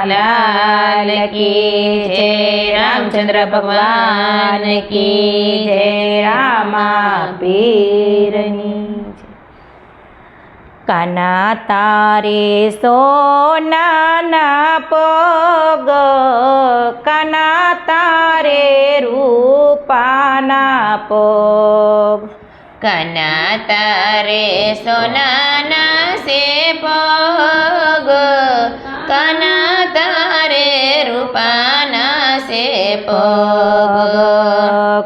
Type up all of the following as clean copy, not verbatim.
लाल की जय, रामचंद्र भगवान की जय, रामा पीरनी जय। काना तारे सोनाना पग, काना तारे रूपाना पग, काना तारे सोनाना से पग, काना तारे रूपाना से पग,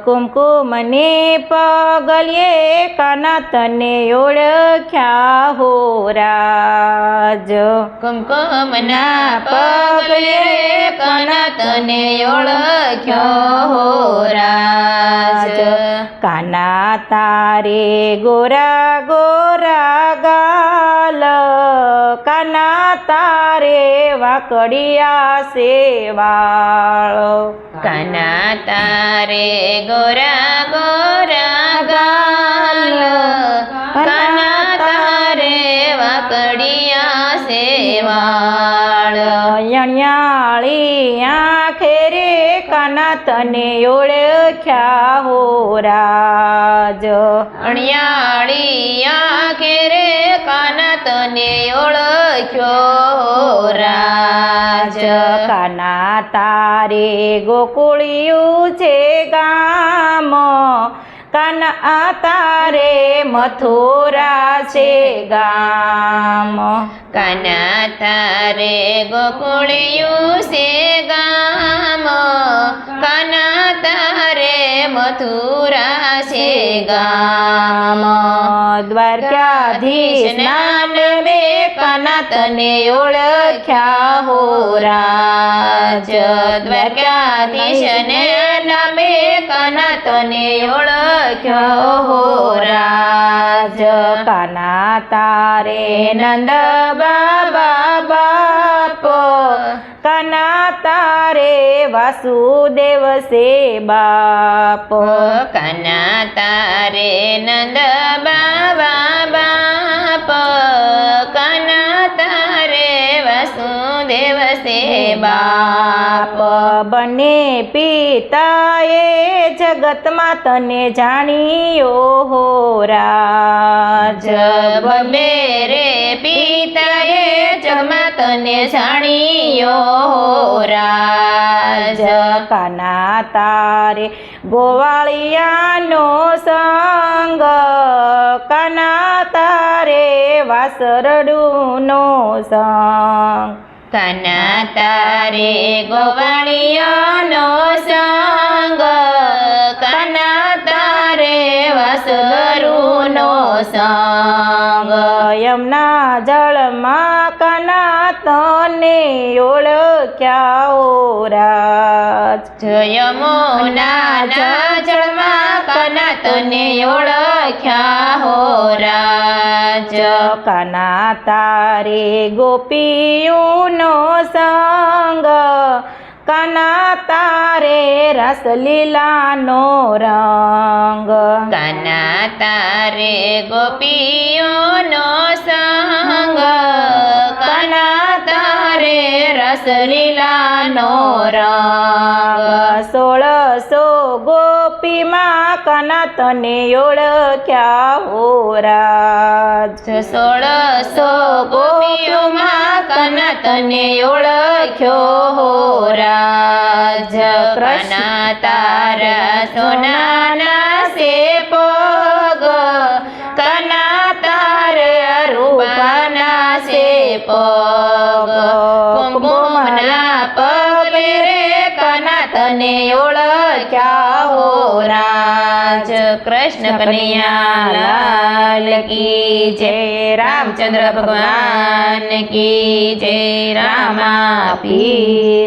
कुमकुमने पगलिए काना तने ओळख्या हो राज, कुमकुमना पगलिए काना तने ओळख्या हो राज, काना तारे गोरा गोरा गाल, काना तारे वाकडिया से वाळ, काना तारे गोरा गोरा गाल, काना तारे वाकडिया से वाळ, यण्याळी आंखे रे काना तने ओळख्या हो राज, अण्याळी आंखे रे काना तने ओळख्यो हो राज, काना तारे गोकुळियूचे गाम, काना तारे मथुराचे गाम, काना तारे गोकुळियूचे गाम, काना तारे मथुराचे गाम, द्वारकाधीश नामे काना तने ओळख्या हो राज, द्वारकाधीश नामे काना तने ओळख्या हो राज, काना तारे नंद बाबा बाप, काना तारे वासुदेव से बाप, काना तारे नंद बाबा बाप, काना तारे वासुदेव से बाप, बने पिताए जगत मा तने जाणियो हो राज, बने रे पिताए जगमा तने जाणियो हो राज, काना तारे गोवाळियानो संग, काना तारे वासरडूनो संग, काना तारे गोवाळियानो संग, काना तारे वासरडूनो संग, यमुना जळमा काना तने ओळख्या हो राज, यमुना जळमा काना तने ओळख्या हो राज, काना तारे गोपीयूनो संग, काना तारे रासलीलानो रंग, काना तारे गोपीयूनो संग, काना तारे रासलीलानो रंग, 1600 गोपी मा काना तने ओळख्या हो राज, 1600 गोपी मा काना तने ओळख्यो हो राज, काना तारा सोनाना से पग, काना तारा रूपाना से पग, कुमकुमना पगले रे काना तने ओळख्या हो राज, कृष्ण कन्हैया लाल की जय, रामचंद्र भगवान की जय, रामा पीर।